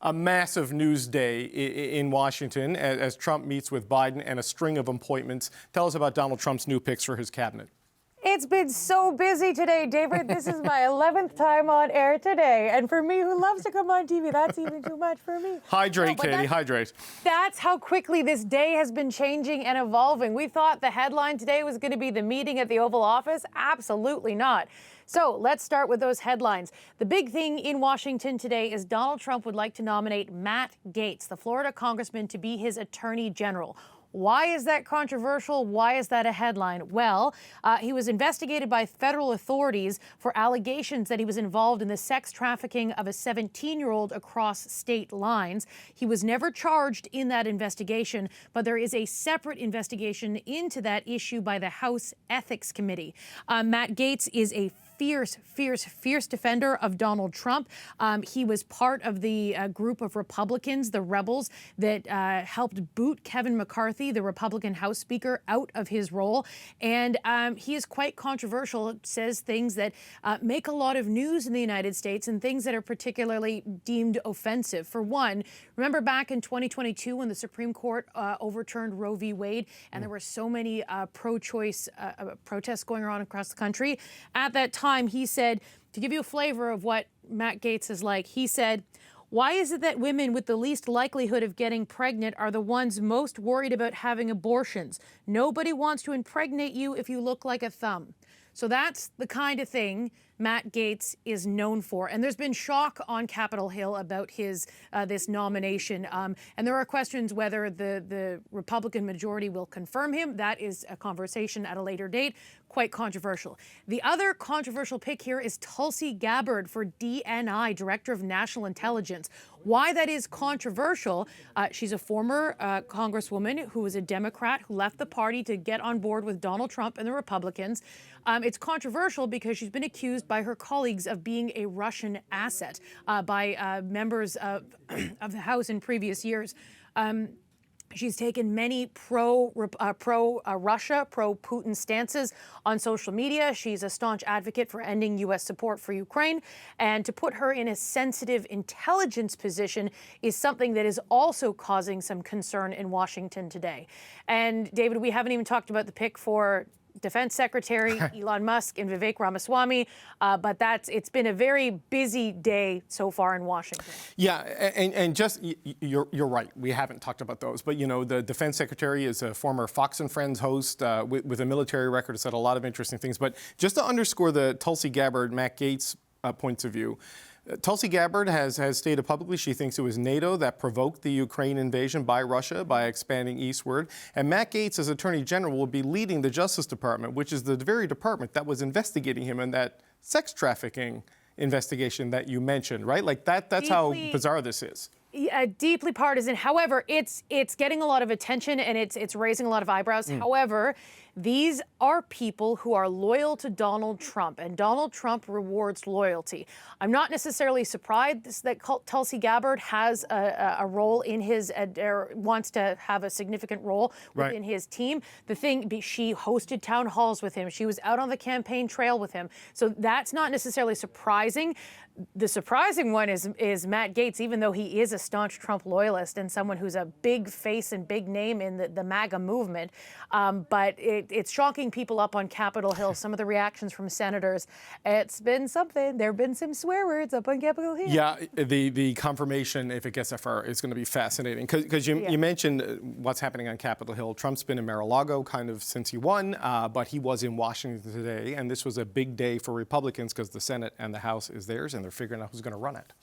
a massive news day in Washington as Trump meets with Biden and a string of appointments. Tell us about Donald Trump's new picks for his cabinet. It's been so busy today, David. This is my 11th time on air today. And for me, who loves to come on TV, that's even too much for me. Hydrate, Katie, hydrate. That's how quickly this day has been changing and evolving. We thought the headline today was going to be the meeting at the Oval Office. Absolutely not. So let's start with those headlines. The big thing in Washington today is Donald Trump would like to nominate Matt Gaetz, the Florida congressman, to be his attorney general. Why is that controversial? Why is that a headline? Well, he was investigated by federal authorities for allegations that he was involved in the sex trafficking of a 17-year-old across state lines. He was never charged in that investigation, but there is a separate investigation into that issue by the House Ethics Committee. Matt Gaetz is a fierce defender of Donald Trump. He was part of the group of Republicans, the rebels, that helped boot Kevin McCarthy, the Republican House Speaker, out of his role. And he is quite controversial, says things that make a lot of news in the United States and things that are particularly deemed offensive. For one, remember back in 2022 when the Supreme Court overturned Roe v. Wade and there were so many pro-choice protests going on across the country? At that time, he said, to give you a flavor of what Matt Gaetz is like, he said, "Why is it that women with the least likelihood of getting pregnant are the ones most worried about having abortions? Nobody wants to impregnate you if you look like a thumb." So that's the kind of thing Matt Gaetz is known for. And there's been shock on Capitol Hill about his this nomination. And there are questions whether the Republican majority will confirm him. That is a conversation at a later date. Quite controversial. The other controversial pick here is Tulsi Gabbard for DNI, Director of National Intelligence. Why that is controversial, she's a former congresswoman who was a Democrat who left the party to get on board with Donald Trump and the Republicans. It's controversial because she's been accused by her colleagues of being a Russian asset by members of the House in previous years. She's taken many pro-Russia, pro-Putin stances on social media. She's a staunch advocate for ending U.S. support for Ukraine. And to put her in a sensitive intelligence position is something that is also causing some concern in Washington today. And, David, we haven't even talked about the pick for Defense Secretary Elon Musk and Vivek Ramaswamy, but it's been a very busy day so far in Washington. Yeah, and just you're right. We haven't talked about those, but you know, the Defense Secretary is a former Fox and Friends host with a military record. Said a lot of interesting things. But just to underscore the Tulsi Gabbard, Matt Gaetz points of view. Tulsi Gabbard has stated publicly she thinks it was NATO that provoked the Ukraine invasion by Russia by expanding eastward. And Matt Gaetz, as Attorney General, will be leading the Justice Department, which is the very department that was investigating him in that sex trafficking investigation that you mentioned, right? Like that's how bizarre this is. Deeply partisan. However, it's getting a lot of attention and it's raising a lot of eyebrows. However, these are people who are loyal to Donald Trump, and Donald Trump rewards loyalty. I'm not necessarily surprised that Tulsi Gabbard has a role in his, or wants to have a significant role within his team. The thing, she hosted town halls with him. She was out on the campaign trail with him. So that's not necessarily surprising. The surprising one is Matt Gaetz, even though he is a staunch Trump loyalist and someone who's a big face and big name in the MAGA movement. But it's shocking people up on Capitol Hill. Some of the reactions from senators. It's been something. There have been some swear words up on Capitol Hill. Yeah, the confirmation, if it gets that far, is going to be fascinating. Because you mentioned what's happening on Capitol Hill. Trump's been in Mar-a-Lago kind of since he won, but he was in Washington today. And this was a big day for Republicans because the Senate and the House is theirs, and they're figuring out who's going to run it.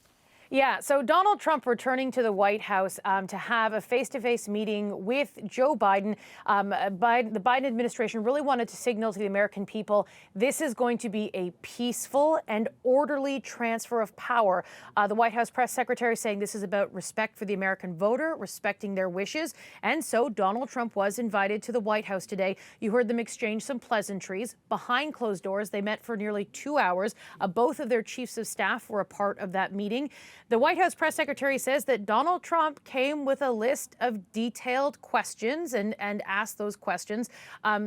Yeah, so Donald Trump returning to the White House to have a face-to-face meeting with Joe Biden. The Biden administration really wanted to signal to the American people this is going to be a peaceful and orderly transfer of power. The White House press secretary saying this is about respect for the American voter, respecting their wishes. And so Donald Trump was invited to the White House today. You heard them exchange some pleasantries. Behind closed doors, they met for nearly 2 hours. Both of their chiefs of staff were a part of that meeting. The White House press secretary says that Donald Trump came with a list of detailed questions and asked those questions.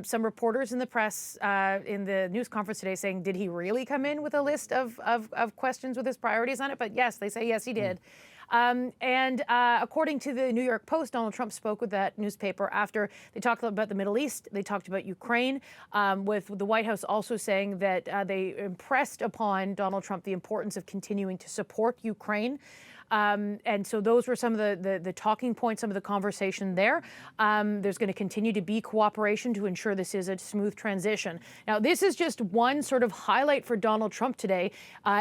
Some reporters in the press in the news conference today saying, did he really come in with a list of questions with his priorities on it? But yes, they say yes, he did. According to the New York Post, Donald Trump spoke with that newspaper after they talked about the Middle East. They talked about Ukraine, with the White House also saying that they impressed upon Donald Trump the importance of continuing to support Ukraine. And so those were some of the talking points, some of the conversation there. There's going to continue to be cooperation to ensure this is a smooth transition. Now, this is just one sort of highlight for Donald Trump today.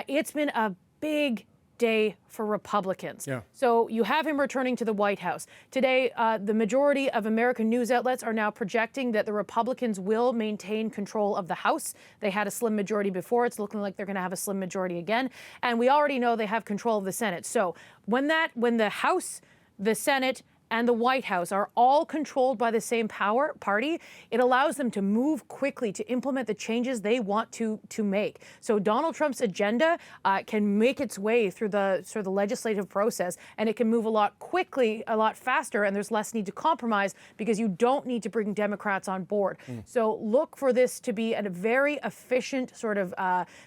It's been a big day for Republicans. Yeah. So you have him returning to the White House. Today, the majority of American news outlets are now projecting that the Republicans will maintain control of the House. They had a slim majority before. It's looking like they're going to have a slim majority again. And we already know they have control of the Senate. So when the House, the Senate, and the White House are all controlled by the same party, it allows them to move quickly to implement the changes they want to make. So Donald Trump's agenda can make its way through the sort of the legislative process, and it can move a lot quickly, a lot faster, and there's less need to compromise because you don't need to bring Democrats on board. So look for this to be a very efficient sort of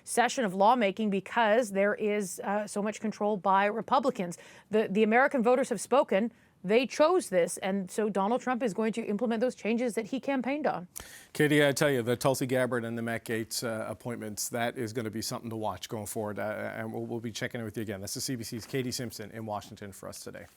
session of lawmaking because there is so much control by Republicans. The American voters have spoken. They chose this, and so Donald Trump is going to implement those changes that he campaigned on. Katie, I tell you, the Tulsi Gabbard and the Matt Gaetz appointments, that is going to be something to watch going forward, and we'll be checking in with you again. This is CBC's Katie Simpson in Washington for us today.